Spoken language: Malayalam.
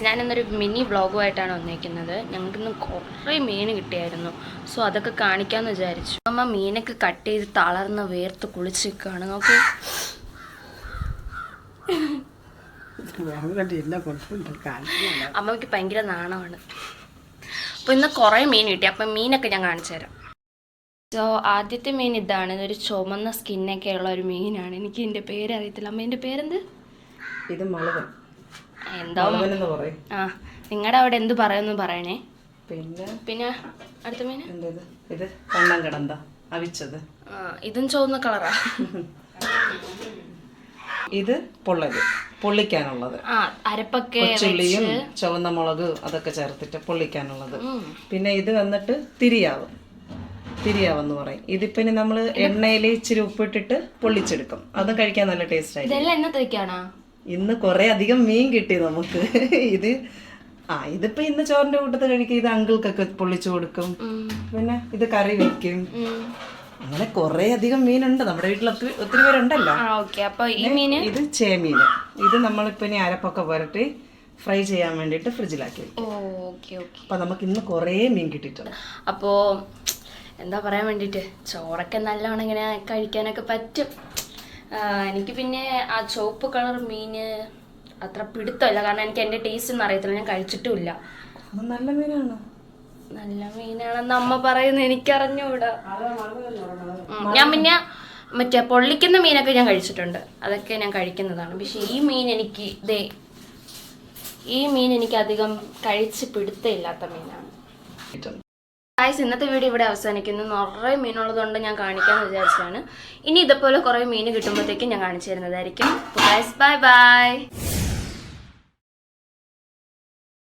ഞാനിന്നൊരു മിനി വ്ളോഗുമായിട്ടാണ് വന്നിരിക്കുന്നത്. ഞങ്ങൾക്കിന്ന് കുറേ മീൻ കിട്ടിയായിരുന്നു. സോ അതൊക്കെ കാണിക്കാമെന്ന് വിചാരിച്ചു. അമ്മ മീനൊക്കെ കട്ട് ചെയ്ത് തളർന്ന് വേർത്ത് കുളിച്ചിരിക്കുകയാണ്. നോക്കി അമ്മയ്ക്ക് ഭയങ്കര നാണമാണ്. അപ്പോൾ ഇന്ന് കുറേ മീൻ കിട്ടി. അപ്പം മീനൊക്കെ ഞാൻ കാണിച്ചു തരാം. സോ ആദ്യത്തെ മീൻ ഇതാണ്. ഇതൊരു ചുമന്ന സ്കിന്നൊക്കെ ഉള്ള ഒരു മീനാണ്. എനിക്ക് ഇതിൻ്റെ പേരറിയത്തില്ല. അമ്മ ഇതിൻ്റെ പേരെന്ത്? ഇത് മുളകൻ. എന്താ ആ നിങ്ങളുടെ അവിടെ എന്ത് പറയുമെന്ന് പറയണേ. പിന്നെ അടുത്ത മീൻ ഇത് കണ്ണൻ കിടന്ത അവിച്ചത്. ഇതും ചുവന്ന കളറാ. ഇത് പൊള്ളിക്കാനുള്ളത്. അരപ്പൊക്കെ ചുള്ളിയും ചുവന്ന മുളക് അതൊക്കെ ചേർത്തിട്ട് പൊള്ളിക്കാനുള്ളത്. പിന്നെ ഇത് വന്നിട്ട് തിരിയാവെന്ന് പറയും. ഇതിപ്പോ നമ്മൾ എണ്ണയിൽ ഇച്ചിരി ഉപ്പിട്ടിട്ട് പൊള്ളിച്ചെടുക്കും. അതും കഴിക്കാൻ നല്ല ടേസ്റ്റ് ആയി. ഇതെല്ലാം എന്നത്തേക്കാണോ? ഇന്ന് കുറെ അധികം മീൻ കിട്ടി നമുക്ക്. ഇതിപ്പോ ഇന്ന് ചോറിന്റെ കൂട്ടത്തിൽ കഴിക്കും. ഇത് അങ്കിൾക്കൊക്കെ പൊള്ളിച്ചു കൊടുക്കും. പിന്നെ ഇത് കറി വെക്കും. അങ്ങനെ കുറെ അധികം മീനുണ്ട് നമ്മുടെ വീട്ടിൽ. ഒത്തിരി പേരുണ്ടല്ലോ. ഇത് ചേമീൻ. ഇത് നമ്മളിപ്പോ ഇനി അരപ്പൊക്കെ പുരട്ടി ഫ്രൈ ചെയ്യാൻ വേണ്ടിട്ട് ഫ്രിഡ്ജിലാക്കി. അപ്പൊ നമുക്ക് ഇന്ന് കുറെ മീൻ കിട്ടിയിട്ടുണ്ട്. അപ്പോ എന്താ പറയാൻ വേണ്ടിട്ട്, ചോറൊക്കെ നല്ലോണം ഇങ്ങനെ കഴിക്കാനൊക്കെ പറ്റും. എനിക്ക് പിന്നെ ആ ചുവപ്പ് കളർ മീന് അത്ര പിടുത്തമില്ല. കാരണം എനിക്ക് എൻ്റെ ടേസ്റ്റ് ഒന്നും അറിയത്തില്ല. ഞാൻ കഴിച്ചിട്ടുമില്ല. നല്ല മീനാണ്. നല്ല മീനാണെന്ന് അമ്മ പറയുന്നത് എനിക്കറിഞ്ഞൂടാ. ഞാൻ പിന്നെ മറ്റേ പൊള്ളിക്കുന്ന മീനൊക്കെ ഞാൻ കഴിച്ചിട്ടുണ്ട്. അതൊക്കെ ഞാൻ കഴിക്കുന്നതാണ്. പക്ഷെ ഈ മീൻ എനിക്ക് അധികം കഴിച്ച് പിടുത്തമില്ലാത്ത മീനാണ്. ഇന്നത്തെ വീഡിയോ ഇവിടെ അവസാനിക്കുന്നു. നിറയെ മീനുള്ളതുകൊണ്ട് ഞാൻ കാണിക്കാമെന്ന് വിചാരിച്ചതാണ്. ഇനി ഇതുപോലെ കുറേ മീൻ കിട്ടുമ്പോഴത്തേക്കും ഞാൻ കാണിച്ചു തരുന്നതായിരിക്കും. Bye bye.